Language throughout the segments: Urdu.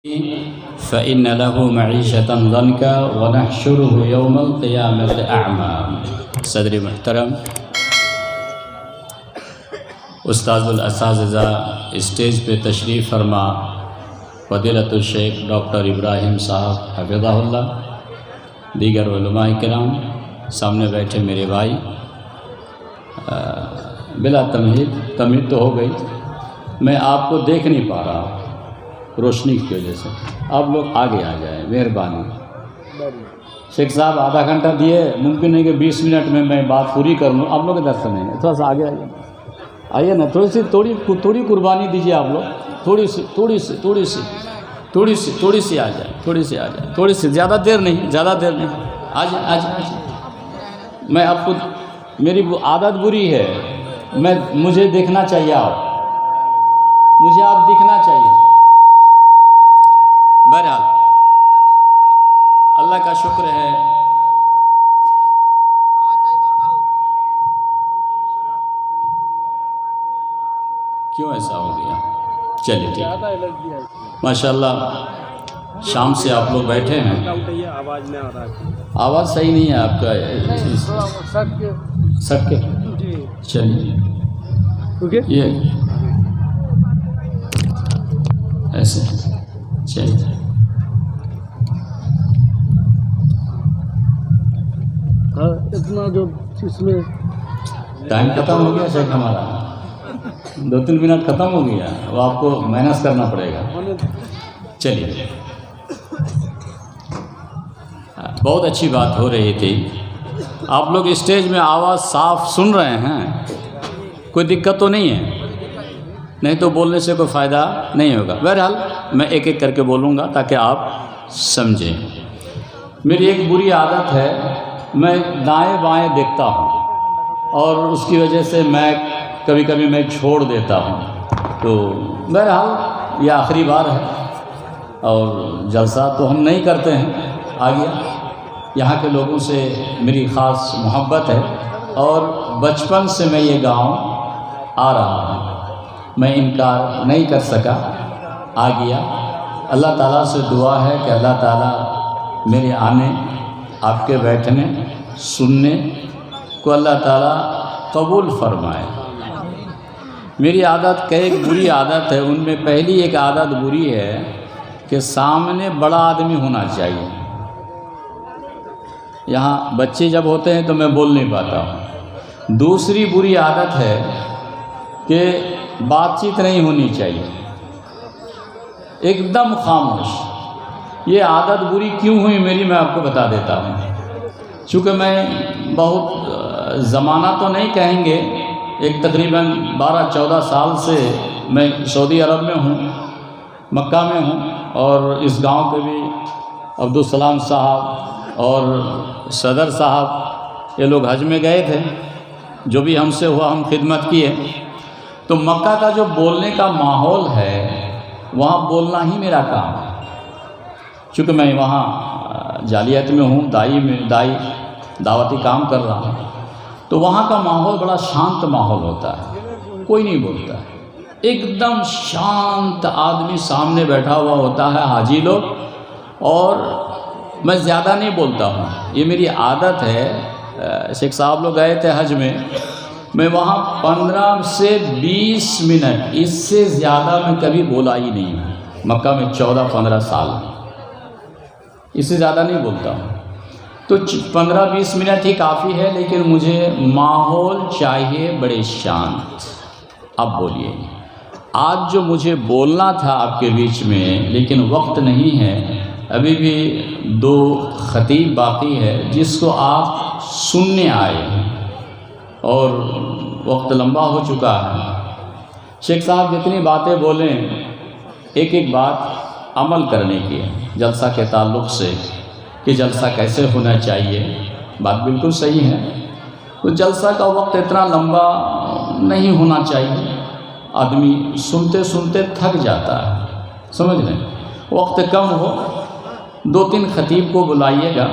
فإن له معيشة ضنكا ونحشره يوم القيامة أعمى۔ صدر محترم، استاذ الاساتذہ، اسٹیج پہ تشریف فرما فضیلت الشیخ ڈاکٹر ابراہیم صاحب حفظہ اللہ، دیگر علماء کرام، سامنے بیٹھے میرے بھائی، بلا تمہید تو ہو گئی، میں آپ کو دیکھ نہیں پا رہا روشنی کی وجہ سے، آپ لوگ آگے آ جائیں مہربانی۔ شیخ صاحب آدھا گھنٹہ دیے، ممکن ہے کہ 20 منٹ میں بات پوری کر لوں، آپ لوگ کے درس نہیں ہے، تھوڑا سا آگے آئیے نا، تھوڑی قربانی دیجیے آپ لوگ، تھوڑی سی آ جائے، تھوڑی سی، زیادہ دیر نہیں، آ جائیں۔ میں آپ کو، میری عادت بری ہے، مجھے دیکھنا چاہیے، مجھے آپ دکھنا چاہیے۔ بہرحال اللہ کا شکر ہے، کیوں ایسا ہو گیا؟ چلیے ٹھیک، ماشاءاللہ شام سے آپ لوگ بیٹھے ہیں، آواز صحیح نہیں ہے آپ کا، سٹ کے چلیے یہ ایسے چلیے۔ اتنا جو اس میں ٹائم ختم ہو گیا شیخ ہمارا، 2-3 منٹ ختم ہو گیا، وہ آپ کو محنت کرنا پڑے گا۔ چلیے، بہت اچھی بات ہو رہی تھی، آپ لوگ اسٹیج میں آواز صاف سن رہے ہیں، کوئی دقت تو نہیں ہے؟ نہیں تو بولنے سے کوئی فائدہ نہیں ہوگا۔ بہرحال میں ایک ایک کر کے بولوں گا تاکہ آپ سمجھیں۔ میری ایک بری عادت ہے، میں دائیں بائیں دیکھتا ہوں اور اس کی وجہ سے میں کبھی میں چھوڑ دیتا ہوں، تو بہرحال یہ آخری بار ہے اور جلسہ تو ہم نہیں کرتے ہیں آگے، یہاں کے لوگوں سے میری خاص محبت ہے اور بچپن سے میں یہ گاؤں آ رہا ہوں، میں انکار نہیں کر سکا، آ گیا۔ اللہ تعالیٰ سے دعا ہے کہ اللہ تعالیٰ میرے آنے، آپ کے بیٹھنے، سننے کو اللہ تعالیٰ قبول فرمائے۔ میری عادت کئی بری عادت ہے، ان میں پہلی ایک عادت بری ہے کہ سامنے بڑا آدمی ہونا چاہیے۔ یہاں بچے جب ہوتے ہیں تو میں بول نہیں پاتا ہوں۔ دوسری بری عادت ہے کہ بات چیت نہیں ہونی چاہیے، ایک دم خاموش۔ یہ عادت بری کیوں ہوئی میری، میں آپ کو بتا دیتا ہوں۔ چونکہ میں بہت زمانہ تو نہیں کہیں گے، ایک تقریباً 12-14 سال سے میں سعودی عرب میں ہوں، مکہ میں ہوں، اور اس گاؤں کے بھی عبدالسلام صاحب اور صدر صاحب یہ لوگ حج میں گئے تھے، جو بھی ہم سے ہوا ہم خدمت کیے۔ تو مکہ کا جو بولنے کا ماحول ہے، وہاں بولنا ہی میرا کام ہے، چونکہ میں وہاں جالیت میں ہوں، دعوتی کام کر رہا ہوں، تو وہاں کا ماحول بڑا شانت ماحول ہوتا ہے، کوئی نہیں بولتا ہے، ایک دم شانت آدمی سامنے بیٹھا ہوا ہوتا ہے، حاجی لوگ، اور میں زیادہ نہیں بولتا ہوں، یہ میری عادت ہے۔ شیخ صاحب لوگ گئے تھے حج میں وہاں 15 سے 20 منٹ، اس سے زیادہ میں کبھی بولا ہی نہیں ہوں، مکہ میں 14-15 سال، اس سے زیادہ نہیں بولتا ہوں۔ تو 15-20 منٹ ہی کافی ہے، لیکن مجھے ماحول چاہیے بڑے شانت۔ اب بولیے، آج جو مجھے بولنا تھا آپ کے بیچ میں، لیکن وقت نہیں ہے، ابھی بھی 2 خطیب باقی ہے جس کو آپ سننے آئے ہیں اور وقت لمبا ہو چکا ہے۔ شیخ صاحب جتنی باتیں بولیں، ایک ایک بات عمل کرنے کی ہے جلسہ کے تعلق سے، کہ جلسہ کیسے ہونا چاہیے، بات بالکل صحیح ہے۔ تو جلسہ کا وقت اتنا لمبا نہیں ہونا چاہیے، آدمی سنتے سنتے تھک جاتا ہے، سمجھ لیں، وقت کم ہو، 2-3 خطیب کو بلائیے گا،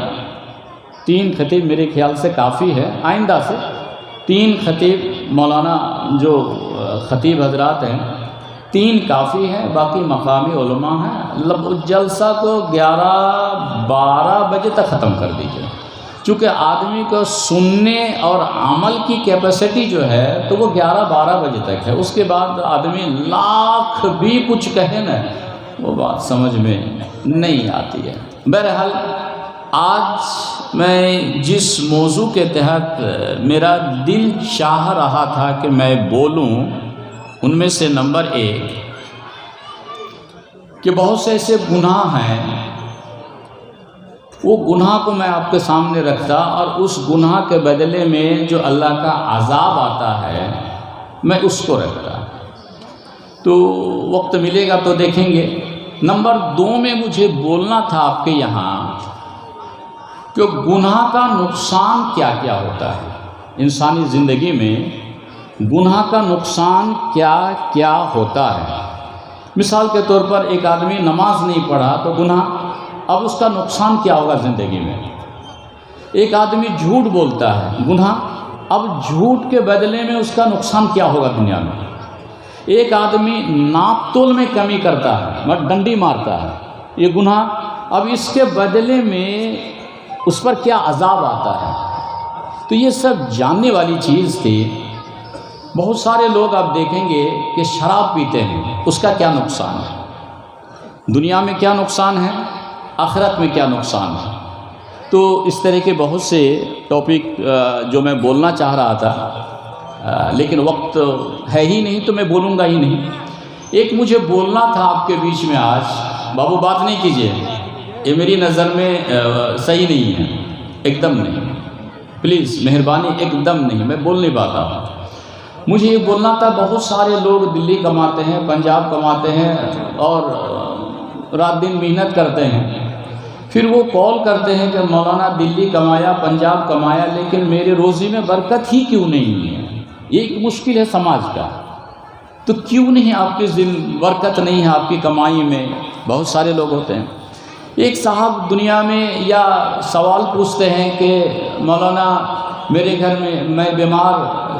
3 خطیب میرے خیال سے کافی ہے، آئندہ سے 3 خطیب مولانا جو خطیب حضرات ہیں 3 کافی ہے، باقی مقامی علماء ہیں۔ جلسہ کو 11-12 بجے تک ختم کر دیجیے، چونکہ آدمی کو سننے اور عمل کی کیپیسٹی جو ہے تو وہ 11-12 بجے تک ہے۔ اس کے بعد آدمی لاکھ بھی کچھ کہے نا، وہ بات سمجھ میں نہیں آتی ہے۔ بہرحال آج میں جس موضوع کے تحت میرا دل چاہ رہا تھا کہ میں بولوں، ان میں سے نمبر 1 کہ بہت سے ایسے گناہ ہیں، وہ گناہ کو میں آپ کے سامنے رکھتا اور اس گناہ کے بدلے میں جو اللہ کا عذاب آتا ہے میں اس کو رکھتا۔ تو وقت ملے گا تو دیکھیں گے۔ نمبر 2 میں مجھے بولنا تھا آپ کے یہاں کہ گناہ کا نقصان کیا کیا ہوتا ہے انسانی زندگی میں، گناہ کا نقصان کیا کیا ہوتا ہے۔ مثال کے طور پر ایک آدمی نماز نہیں پڑھا تو گناہ، اب اس کا نقصان کیا ہوگا زندگی میں۔ ایک آدمی جھوٹ بولتا ہے، گناہ، اب جھوٹ کے بدلے میں اس کا نقصان کیا ہوگا دنیا میں۔ ایک آدمی ناپ تول میں کمی کرتا ہے، ڈنڈی مارتا ہے، یہ گناہ، اب اس کے بدلے میں اس پر کیا عذاب آتا ہے۔ تو یہ سب جاننے والی چیز تھی۔ بہت سارے لوگ آپ دیکھیں گے کہ شراب پیتے ہیں، اس کا کیا نقصان ہے، دنیا میں کیا نقصان ہے، آخرت میں کیا نقصان ہے۔ تو اس طرح کے بہت سے ٹاپک جو میں بولنا چاہ رہا تھا، لیکن وقت ہے ہی نہیں تو میں بولوں گا ہی نہیں۔ ایک مجھے بولنا تھا آپ کے بیچ میں آج، بابو بات نہیں کیجیے، یہ میری نظر میں صحیح نہیں ہے، ایک دم نہیں، پلیز مہربانی، ایک دم نہیں، میں بول نہیں پاتا ہوں۔ مجھے یہ بولنا تھا، بہت سارے لوگ دلی کماتے ہیں، پنجاب کماتے ہیں اور رات دن محنت کرتے ہیں، پھر وہ کال کرتے ہیں کہ مولانا دلی کمایا، پنجاب کمایا، لیکن میرے روزی میں برکت ہی کیوں نہیں ہے۔ یہ ایک مشکل ہے سماج کا، تو کیوں نہیں آپ کی برکت نہیں ہے آپ کی کمائی میں؟ بہت سارے لوگ ہوتے ہیں۔ ایک صاحب دنیا میں یا سوال پوچھتے ہیں کہ مولانا میرے گھر میں بیمار،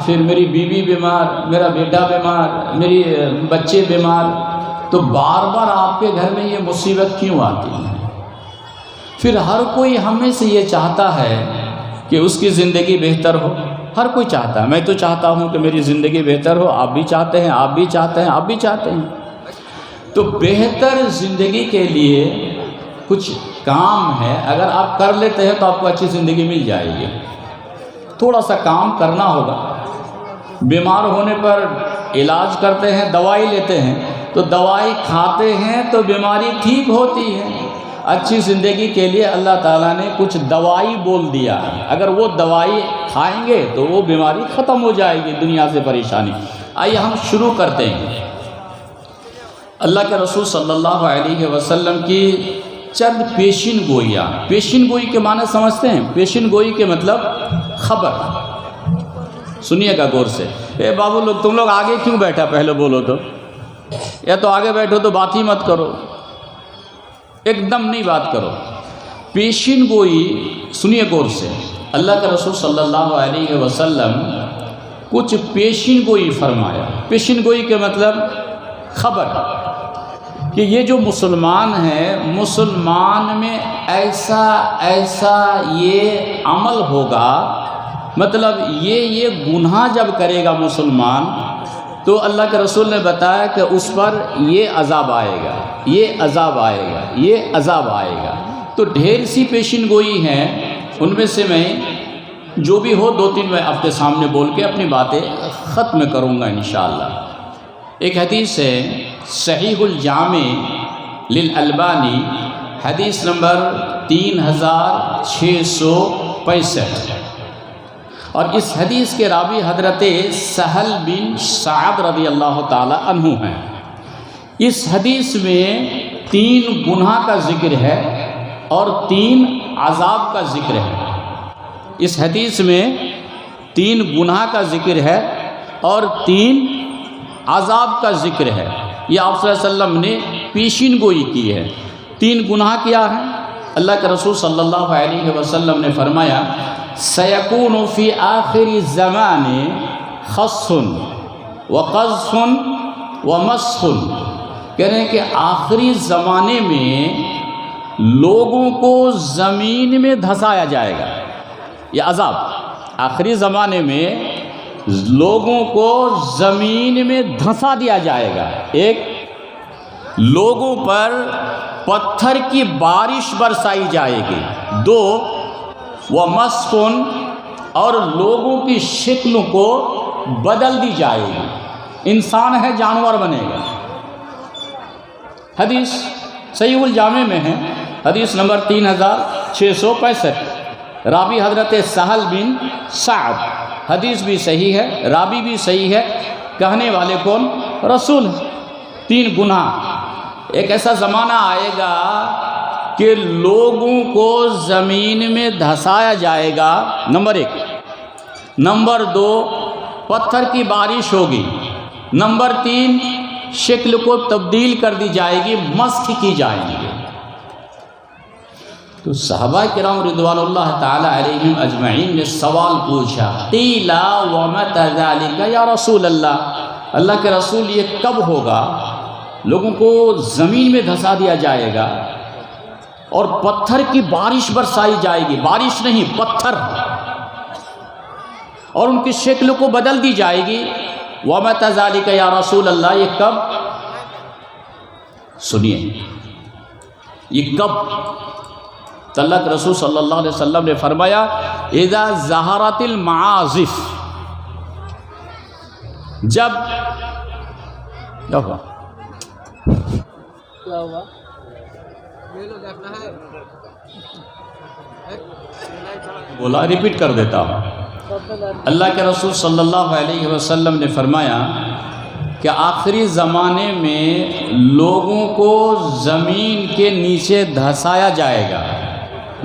پھر میری بیوی بیمار، میرا بیٹا بیمار، میری بچے بیمار، تو بار بار آپ کے گھر میں یہ مصیبت کیوں آتی ہے؟ پھر ہر کوئی ہمیں سے یہ چاہتا ہے کہ اس کی زندگی بہتر ہو، ہر کوئی چاہتا ہے، میں تو چاہتا ہوں کہ میری زندگی بہتر ہو، آپ بھی چاہتے ہیں، آپ بھی چاہتے ہیں، آپ بھی چاہتے ہیں۔ تو بہتر زندگی کے لیے کچھ کام ہے، اگر آپ کر لیتے ہیں تو آپ کو اچھی زندگی مل جائے گی۔ تھوڑا سا کام کرنا ہوگا۔ بیمار ہونے پر علاج کرتے ہیں، دوائی لیتے ہیں، تو دوائی کھاتے ہیں تو بیماری ٹھیک ہوتی ہے۔ اچھی زندگی کے لیے اللہ تعالیٰ نے کچھ دوائی بول دیا ہے، اگر وہ دوائی کھائیں گے تو وہ بیماری ختم ہو جائے گی، دنیا سے پریشانی۔ آئیے ہم شروع کرتے ہیں۔ اللہ کے رسول صلی اللہ علیہ وسلم کی چند پیشین گوئیاں۔ پیشین گوئی کے معنی سمجھتے ہیں؟ پیشین گوئی کے مطلب خبر۔ سنیے گا غور سے۔ اے بابو لوگ، تم لوگ آگے کیوں بیٹھا؟ پہلے بولو تو، یا تو آگے بیٹھو تو بات ہی مت کرو، ایک دم نہیں بات کرو۔ پیشین گوئی سنیے غور سے۔ اللہ کے رسول صلی اللہ علیہ وسلم کچھ پیشین گوئی فرمایا۔ پیشین گوئی کے مطلب خبر، کہ یہ جو مسلمان ہیں، مسلمان میں ایسا ایسا یہ عمل ہوگا، مطلب یہ گناہ جب کرے گا مسلمان تو اللہ کے رسول نے بتایا کہ اس پر یہ عذاب آئے گا، یہ عذاب آئے گا، یہ عذاب آئے گا۔ تو ڈھیر سی پیشین گوئی ہیں، ان میں سے میں جو بھی ہو 2-3 میں آپ کے سامنے بول کے اپنی باتیں ختم کروں گا انشاءاللہ۔ ایک حدیث ہے صحیح الجامع للالبانی، حدیث نمبر 3665، اور اس حدیث کے راوی حضرت سہل بن سعد رضی اللہ تعالی عنہ ہیں۔ اس حدیث میں 3 گناہ کا ذکر ہے اور 3 عذاب کا ذکر ہے۔ اس حدیث میں 3 گناہ کا ذکر ہے اور 3 عذاب کا ذکر ہے۔ یہ آپ صلی اللہ علیہ وسلم نے پیشین گوئی کی ہے۔ 3 گناہ کیا ہیں؟ اللہ کے رسول صلی اللہ علیہ وسلم نے فرمایا سیکون فی آخر الزمان خصف وقذف ومسخ، کہہ رہے ہیں کہ آخری زمانے میں لوگوں کو زمین میں دھسایا جائے گا. یہ عذاب آخری زمانے میں لوگوں کو زمین میں دھسا دیا جائے گا. ایک، لوگوں پر پتھر کی بارش برسائی جائے گی. دو، ومسخ، اور لوگوں کی شکل کو بدل دی جائے گی. انسان ہے جانور بنے گا. حدیث صحیح الجامع میں ہے، حدیث نمبر 3665، راوی حضرت سہل بن سعد. حدیث بھی صحیح ہے، راوی بھی صحیح ہے، کہنے والے کون؟ رسول. 3 گناہ. ایک ایسا زمانہ آئے گا کہ لوگوں کو زمین میں دھسایا جائے گا، نمبر 1. نمبر 2، پتھر کی بارش ہوگی. نمبر 3، شکل کو تبدیل کر دی جائے گی، مسخ کی جائیں گے. تو صحابہ کرام رضوان اللہ تعالی علیہم اجمعین نے سوال پوچھا، قیل ومتی ذلک یا رسول اللہ، اللہ کے رسول یہ کب ہوگا؟ لوگوں کو زمین میں دھسا دیا جائے گا اور پتھر کی بارش برسائی جائے گی، بارش نہیں پتھر، اور ان کی شکل کو بدل دی جائے گی. ومتی ذلک یا رسول اللہ، یہ کب؟ سنیے، یہ کب؟ تو اللہ کے رسول صلی اللہ علیہ وسلم نے فرمایا، اذا ظہرت المعازف، جب کیا ہوا؟ کیا ہوا؟ بولا، ریپیٹ کر دیتا ہوں. اللہ کے رسول صلی اللہ علیہ وسلم نے فرمایا کہ آخری زمانے میں لوگوں کو زمین کے نیچے دھسایا جائے گا.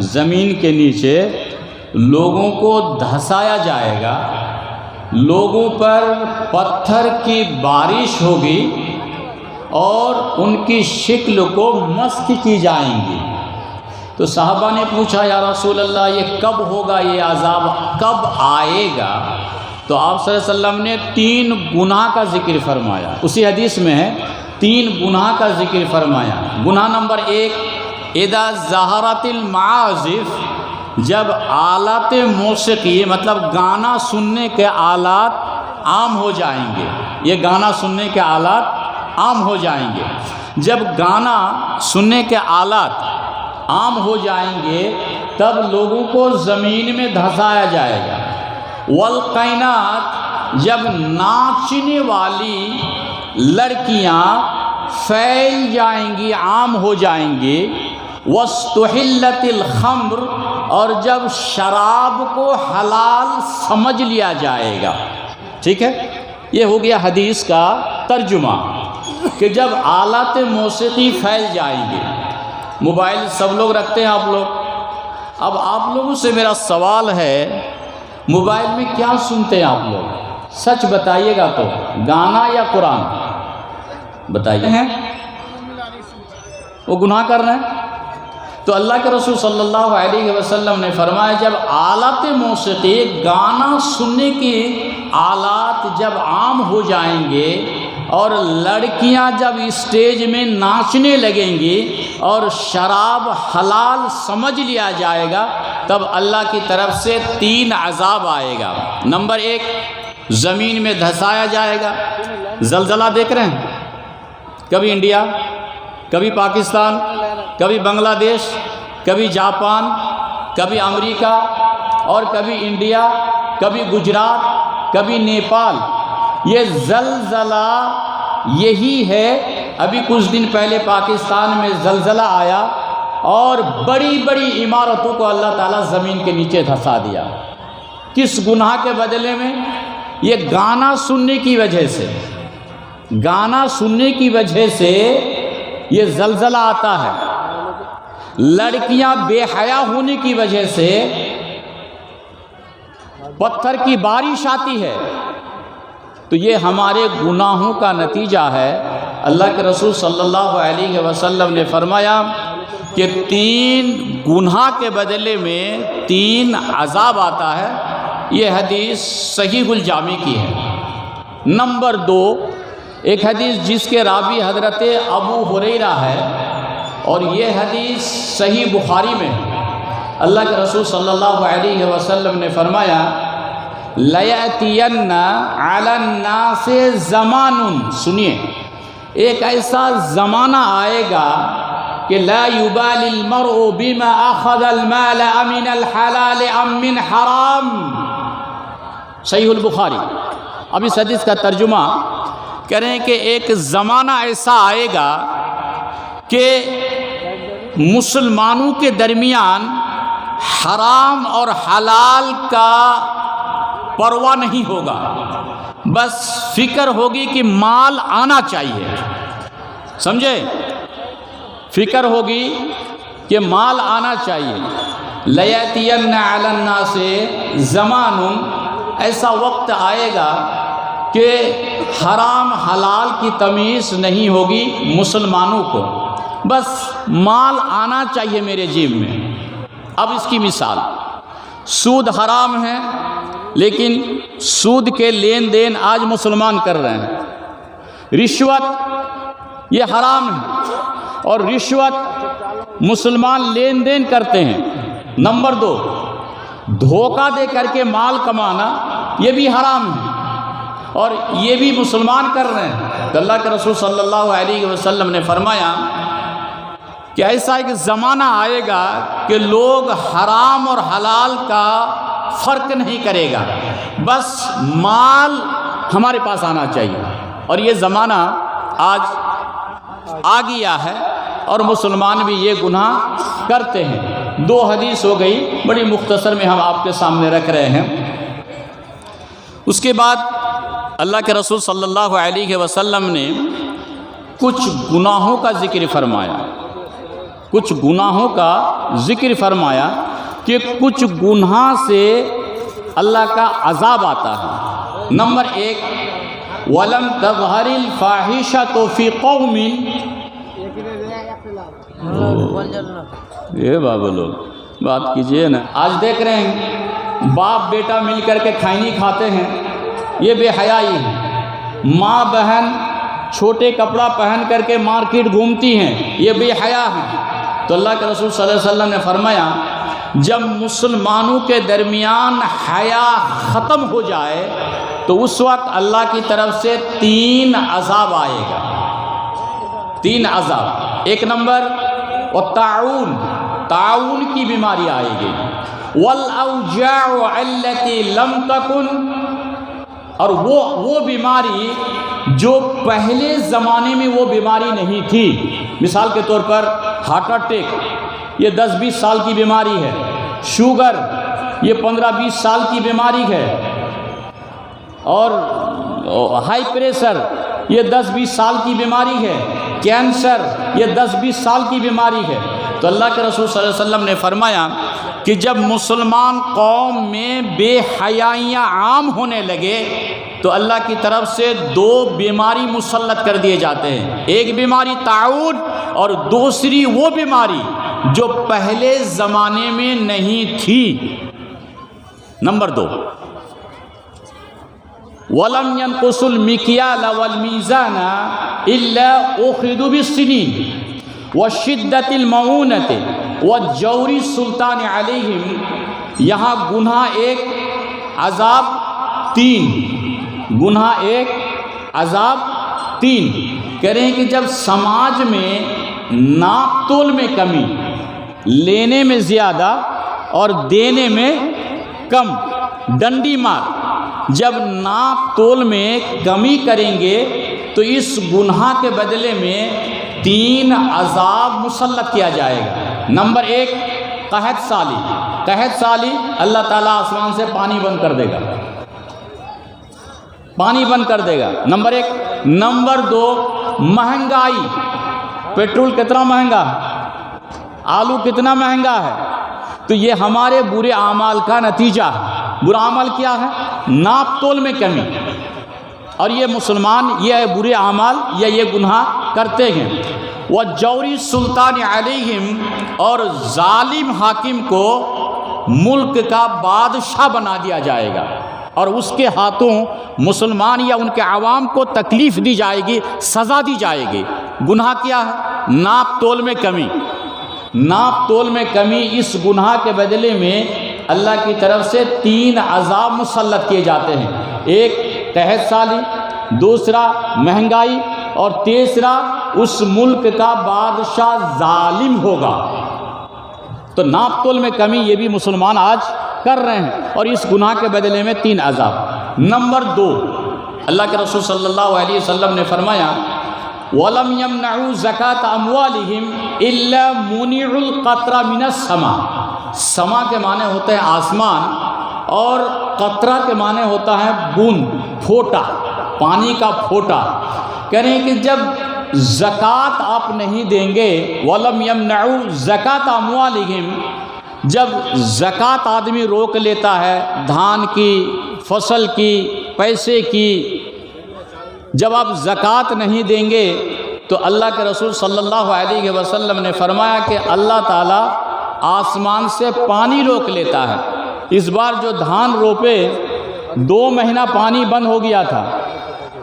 زمین کے نیچے لوگوں کو دھسایا جائے گا، لوگوں پر پتھر کی بارش ہوگی اور ان کی شکل کو مسخ کی جائیں گی. تو صحابہ نے پوچھا، یا رسول اللہ یہ کب ہوگا، یہ عذاب کب آئے گا؟ تو آپ صلی اللہ علیہ وسلم نے 3 گناہ کا ذکر فرمایا. اسی حدیث میں ہے 3 گناہ کا ذکر فرمایا. گناہ نمبر 1، اذا ظہرت المعازف، جب آلات موسیقی مطلب گانا سننے کے آلات عام ہو جائیں گے. یہ گانا سننے کے آلات عام ہو جائیں گے. جب گانا سننے کے آلات عام ہو جائیں گے تب لوگوں کو زمین میں دھسایا جائے گا. والقینات، جب ناچنے والی لڑکیاں پھیل جائیں گی، عام ہو جائیں گی. واستحلت الخمر، اور جب شراب کو حلال سمجھ لیا جائے گا. ٹھیک ہے، یہ ہو گیا حدیث کا ترجمہ کہ جب آلات موسیقی پھیل جائیں گے. موبائل سب لوگ رکھتے ہیں آپ لوگ. اب آپ لوگوں سے میرا سوال ہے، موبائل میں کیا سنتے ہیں آپ لوگ؟ سچ بتائیے گا. تو گانا یا قرآن؟ بتائیے. ہیں وہ گناہ کر رہے ہیں. تو اللہ کے رسول صلی اللہ علیہ وسلم نے فرمایا، جب آلات موسیقی، گانا سننے کی آلات جب عام ہو جائیں گے اور لڑکیاں جب اسٹیج میں ناچنے لگیں گی اور شراب حلال سمجھ لیا جائے گا، تب اللہ کی طرف سے 3 عذاب آئے گا. نمبر 1، زمین میں دھسایا جائے گا. زلزلہ دیکھ رہے ہیں، کبھی انڈیا، کبھی پاکستان، کبھی بنگلہ دیش، کبھی جاپان، کبھی امریکہ، اور کبھی انڈیا، کبھی گجرات، کبھی نیپال. یہ زلزلہ یہی ہے. ابھی کچھ دن پہلے پاکستان میں زلزلہ آیا اور بڑی بڑی عمارتوں کو اللہ تعالیٰ زمین کے نیچے دھسا دیا. کس گناہ کے بدلے میں؟ یہ گانا سننے کی وجہ سے. گانا سننے کی وجہ سے یہ زلزلہ آتا ہے. لڑکیاں بے حیا ہونے کی وجہ سے پتھر کی بارش آتی ہے. تو یہ ہمارے گناہوں کا نتیجہ ہے. اللہ کے رسول صلی اللہ علیہ وسلم نے فرمایا کہ 3 گناہ کے بدلے میں 3 عذاب آتا ہے. یہ حدیث صحیح الجامع کی ہے. نمبر 2، ایک حدیث جس کے راوی حضرت ابو ہریرہ ہے اور یہ حدیث صحیح بخاری میں ہے۔ اللہ کے رسول صلی اللہ علیہ وسلم نے فرمایا لَيَأْتِيَنَّ عَلَى النَّاسِ زَمَانٌ، سنیے، ایک ایسا زمانہ آئے گا کہ لا يُبَالِ الْمَرْءُ بِمَا أَخَذَ الْمَالَ أَمِنَ الْحَلَالِ أَم مِّنْ حَرَامٍ، صحیح البخاری۔ اب اس حدیث کا ترجمہ کریں کہ ایک زمانہ ایسا آئے گا کہ مسلمانوں کے درمیان حرام اور حلال کا پرواہ نہیں ہوگا، بس فکر ہوگی کہ مال آنا چاہیے، سمجھے؟ فکر ہوگی کہ مال آنا چاہیے۔ لَيَأْتِيَنَّ عَلَى النَّاسِ زَمَانٌ، ایسا وقت آئے گا کہ حرام حلال کی تمیز نہیں ہوگی مسلمانوں کو، بس مال آنا چاہیے میرے جیب میں۔ اب اس کی مثال، سود حرام ہے لیکن سود کے لین دین آج مسلمان کر رہے ہیں۔ رشوت یہ حرام ہے اور رشوت مسلمان لین دین کرتے ہیں۔ نمبر 2، دھوکہ دے کر کے مال کمانا یہ بھی حرام ہے اور یہ بھی مسلمان کر رہے ہیں۔ تو اللہ کے رسول صلی اللہ علیہ وسلم نے فرمایا کہ ایسا ایک زمانہ آئے گا کہ لوگ حرام اور حلال کا فرق نہیں کرے گا، بس مال ہمارے پاس آنا چاہیے، اور یہ زمانہ آج آ گیا ہے اور مسلمان بھی یہ گناہ کرتے ہیں۔ 2 حدیث ہو گئی، بڑی مختصر میں ہم آپ کے سامنے رکھ رہے ہیں۔ اس کے بعد اللہ کے رسول صلی اللہ علیہ وسلم نے کچھ گناہوں کا ذکر فرمایا، کچھ گناہوں کا ذکر فرمایا کہ کچھ گناہ سے اللہ کا عذاب آتا ہے۔ نمبر 1، وَلَمْ تَظْهَرِ الْفَاحِشَةُ فِي قَوْمٍ، یہ بابا لوگ بات کیجئے نا، آج دیکھ رہے ہیں باپ بیٹا مل کر کے کھائنی کھاتے ہیں، یہ بے حیائی ہے۔ ماں بہن چھوٹے کپڑا پہن کر کے مارکیٹ گھومتی ہیں، یہ بے حیا ہے۔ تو اللہ کے رسول صلی اللہ علیہ وسلم نے فرمایا جب مسلمانوں کے درمیان حیا ختم ہو جائے تو اس وقت اللہ کی طرف سے 3 عذاب آئے گا، 3 عذاب۔ 1 نمبر والطاعون، طاعون کی بیماری آئے گی، والاوجاع التي لم تكن، اور وہ بیماری جو پہلے زمانے میں وہ بیماری نہیں تھی۔ مثال کے طور پر ہارٹ اٹیک یہ 10-20 سال کی بیماری ہے، شوگر یہ 15-20 سال کی بیماری ہے، اور ہائی پریشر یہ 10-20 سال کی بیماری ہے، کینسر یہ 10-20 سال کی بیماری ہے۔ تو اللہ کے رسول صلی اللہ علیہ وسلم نے فرمایا کہ جب مسلمان قوم میں بے حیائیاں عام ہونے لگے تو اللہ کی طرف سے 2 بیماری مسلط کر دیے جاتے ہیں، ایک بیماری طاعون اور دوسری وہ بیماری جو پہلے زمانے میں نہیں تھی۔ نمبر 2، وَلَمْ يَنْقُصُوا الْمِكْيَالَ وَالْمِيزَانَ إِلَّا أُخِذُوا بِالسِّنِينِ وَشِدَّةِ الْمَعُونَةِ وَجَوْرِ السُّلْطَانِ عَلَيْهِمْ۔ یہاں گناہ 1 عذاب 3، گناہ 1 عذاب 3۔ کہہ رہے ہیں کہ جب سماج میں ناپ تول میں کمی، لینے میں زیادہ اور دینے میں کم، ڈنڈی مار، جب ناپ تول میں کمی کریں گے تو اس گناہ کے بدلے میں 3 عذاب مسلط کیا جائے گا۔ نمبر 1، قحط سالی، قحط سالی اللہ تعالیٰ آسمان سے پانی بند کر دے گا، پانی بند کر دے گا، نمبر 1۔ نمبر 2، مہنگائی، پیٹرول کتنا مہنگا، آلو کتنا مہنگا ہے، تو یہ ہمارے برے اعمال کا نتیجہ ہے۔ برا عمل کیا ہے؟ ناپ تول میں کمی، اور یہ مسلمان یہ برے اعمال یا یہ گناہ کرتے ہیں۔ وَجَوْرِ السُّلْطَانِ عَلَيْهِمْ، اور ظالم حاکم کو ملک کا بادشاہ بنا دیا جائے گا۔ اور اس کے ہاتھوں مسلمان یا ان کے عوام کو تکلیف دی جائے گی، سزا دی جائے گی۔ گناہ کیا ہے؟ ناپ تول میں کمی۔ ناپ تول میں کمی، اس گناہ کے بدلے میں اللہ کی طرف سے 3 عذاب مسلط کیے جاتے ہیں۔ ایک قحط سالی، دوسرا مہنگائی، اور تیسرا اس ملک کا بادشاہ ظالم ہوگا۔ تو ناپ تول میں کمی یہ بھی مسلمان آج کر رہے ہیں، اور اس گناہ کے بدلے میں 3 عذاب۔ نمبر 2، اللہ کے رسول صلی اللہ علیہ وسلم نے فرمایا وَلَمْ يَمْنَعُوا زَكَاةَ أَمْوَالِهِمْ إِلَّا مُنِعُوا الْقَطْرَ مِنَ السَّمَاءِ۔ سما کے معنی ہوتے ہیں آسمان، اور قطرہ کے معنی ہوتا ہے بوند، پھوٹا، پانی کا پھوٹا۔ کہہ رہے ہیں کہ جب زکوٰۃ آپ نہیں دیں گے، وَلَمْ يَمْنَعُوا زَكَاةَ أَمْوَالِهِمْ، جب زکوٰۃ آدمی روک لیتا ہے، دھان کی، فصل کی، پیسے کی، جب آپ زکوٰۃ نہیں دیں گے تو اللہ کے رسول صلی اللہ علیہ وسلم نے فرمایا کہ اللہ تعالیٰ آسمان سے پانی روک لیتا ہے۔ اس بار جو دھان روپے 2 مہینہ پانی بند ہو گیا تھا،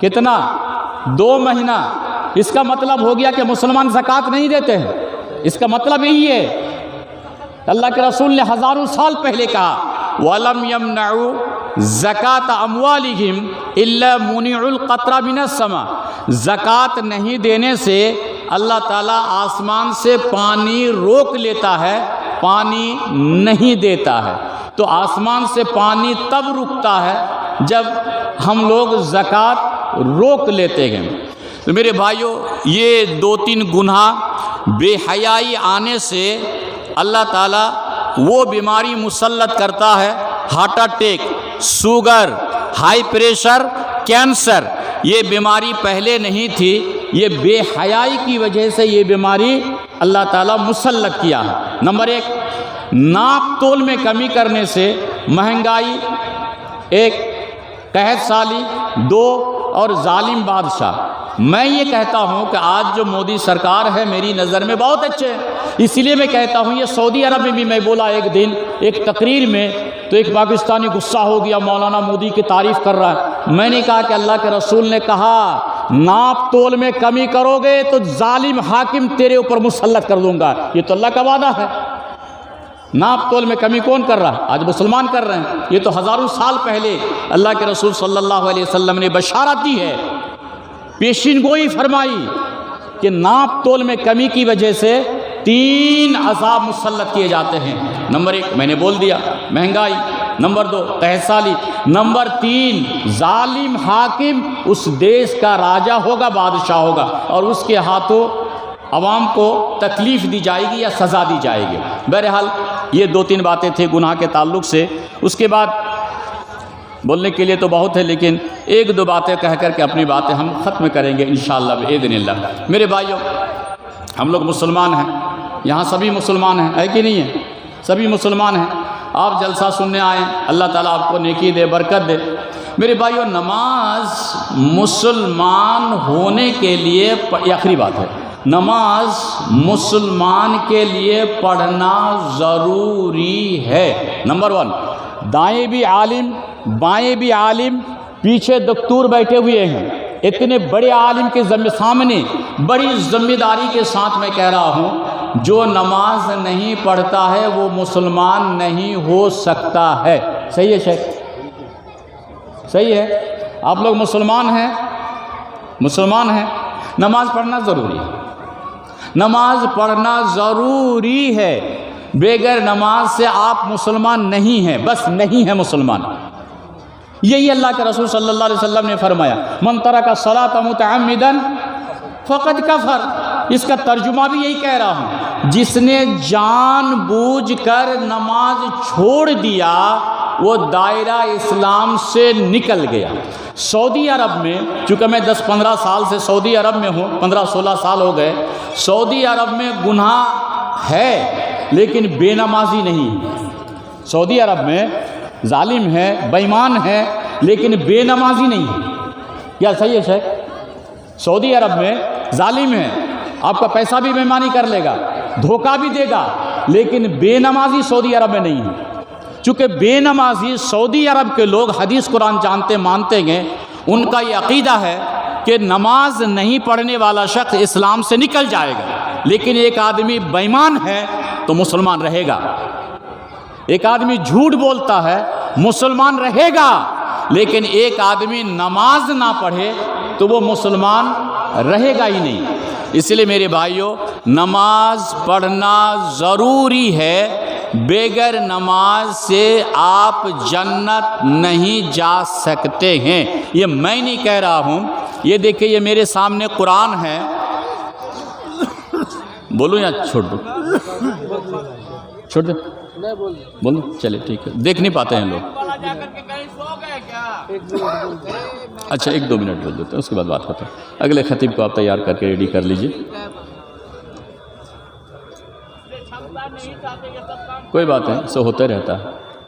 کتنا؟ 2 مہینہ۔ اس کا مطلب ہو گیا کہ مسلمان زکوٰۃ نہیں دیتے ہیں۔ اس کا مطلب یہی ہے، اللہ کے رسول نے ہزاروں سال پہلے کہا وَلَمْ يَمْنَعُوا زَكَاةَ أَمْوَالِهِمْ إِلَّا مُنِعُوا الْقَطْرَ مِنَ السَّمَاءِ۔ زکوٰۃ نہیں دینے سے اللہ تعالیٰ آسمان سے پانی روک لیتا ہے، پانی نہیں دیتا ہے۔ تو آسمان سے پانی تب رکتا ہے جب ہم لوگ زکوٰۃ روک لیتے ہیں۔ تو میرے بھائیوں، یہ 2-3 گناہ بے حیائی آنے سے اللہ تعالیٰ وہ بیماری مسلط کرتا ہے، heart attack, sugar, high pressure, cancer. یہ بیماری پہلے نہیں تھی، یہ بے حیائی کی وجہ سے یہ بیماری اللہ تعالیٰ مسلط کیا ہے۔ نمبر 1، ناپ تول میں کمی کرنے سے مہنگائی، 1 قحط سالی، 2 اور ظالم بادشاہ۔ میں یہ کہتا ہوں کہ آج جو مودی سرکار ہے میری نظر میں بہت اچھے ہیں، اسی لیے میں کہتا ہوں یہ سعودی عرب میں بھی میں بولا ایک دن ایک تقریر میں، تو ایک پاکستانی غصہ ہو گیا، مولانا مودی کی تعریف کر رہا ہے۔ میں نے کہا کہ اللہ کے رسول نے کہا ناپ تول میں کمی کرو گے تو ظالم حاکم تیرے اوپر مسلط کر دوں گا، یہ تو اللہ کا وعدہ ہے۔ ناپ تول میں کمی کون کر رہا ہے؟ آج مسلمان کر رہے ہیں۔ یہ تو ہزاروں سال پہلے اللہ کے رسول صلی اللہ علیہ وسلم نے بشارت دی ہے، پیشین گوئی فرمائی کہ ناپ تول میں کمی کی وجہ سے 3 عذاب مسلط کیے جاتے ہیں۔ نمبر 1 میں نے بول دیا، مہنگائی۔ نمبر 2 قحط سالی۔ نمبر 3 ظالم حاکم، اس دیش کا راجہ ہوگا، بادشاہ ہوگا، اور اس کے ہاتھوں عوام کو تکلیف دی جائے گی یا سزا دی جائے گی۔ بہرحال یہ 2-3 باتیں تھیں گناہ کے تعلق سے۔ اس کے بعد بولنے کے لیے تو بہت ہے، لیکن 1-2 باتیں کہہ کر کے اپنی باتیں ہم ختم کریں گے انشاءاللہ بإذن اللہ۔ میرے بھائیوں، ہم لوگ مسلمان ہیں، یہاں سبھی مسلمان ہیں، ہے کہ نہیں ہے؟ سبھی مسلمان ہیں۔ آپ جلسہ سننے آئیں، اللہ تعالیٰ آپ کو نیکی دے، برکت دے۔ میرے بھائیوں، نماز مسلمان ہونے کے لیے، یہ آخری بات ہے، نماز مسلمان کے لیے پڑھنا ضروری ہے۔ نمبر 1، دائیں بھی عالم، بائیں بھی عالم، پیچھے دکتور بیٹھے ہوئے ہیں، اتنے بڑے عالم کے سامنے بڑی ذمہ داری کے ساتھ میں کہہ رہا ہوں، جو نماز نہیں پڑھتا ہے وہ مسلمان نہیں ہو سکتا ہے۔ صحیح ہے شیخ؟ صحیح ہے؟ آپ لوگ مسلمان ہیں، مسلمان ہیں، نماز پڑھنا ضروری ہے، نماز پڑھنا ضروری ہے۔ بغیر نماز سے آپ مسلمان نہیں ہیں، بس نہیں ہیں مسلمان۔ یہی اللہ کے رسول صلی اللہ علیہ وسلم نے فرمایا، من ترک الصلاۃ متعمدا فقد کفر۔ اس کا ترجمہ بھی یہی کہہ رہا ہوں، جس نے جان بوجھ کر نماز چھوڑ دیا وہ دائرہ اسلام سے نکل گیا۔ سعودی عرب میں، چونکہ میں 10-15 سال سے سعودی عرب میں ہوں، 15-16 سال ہو گئے، سعودی عرب میں گناہ ہے لیکن بے نمازی نہیں ہے۔ سعودی عرب میں ظالم ہے، بے ایمان ہے، لیکن بے نمازی نہیں ہے۔ کیا صحیح ہے شیخ؟ سعودی عرب میں ظالم ہے، آپ کا پیسہ بھی بے ایمانی کر لے گا، دھوکہ بھی دے گا، لیکن بے نمازی سعودی عرب میں نہیں ہے۔ چونکہ بے نمازی سعودی عرب کے لوگ حدیث قرآن جانتے مانتے ہیں، ان کا یہ عقیدہ ہے کہ نماز نہیں پڑھنے والا شخص اسلام سے نکل جائے گا، لیکن ایک آدمی بے ایمان ہے تو مسلمان رہے گا، ایک آدمی جھوٹ بولتا ہے مسلمان رہے گا، لیکن ایک آدمی نماز نہ پڑھے تو وہ مسلمان رہے گا ہی نہیں۔ اس لیے میرے بھائیوں، نماز پڑھنا ضروری ہے، بغیر نماز سے آپ جنت نہیں جا سکتے ہیں۔ یہ میں نہیں کہہ رہا ہوں، یہ دیکھیں یہ میرے سامنے قرآن ہے، بولوں یا چھوڑ دوں؟ چھوڑ دیں؟ بولوں؟ چلے ٹھیک ہے، دیکھ نہیں پاتے ہیں لوگ۔ اچھا 1-2 منٹ بول دیتے ہیں، اس کے بعد بات کرتے ہیں۔ اگلے خطیب کو آپ تیار کر کے ریڈی کر لیجئے۔ کوئی بات نہیں، سو ہوتا رہتا ہے۔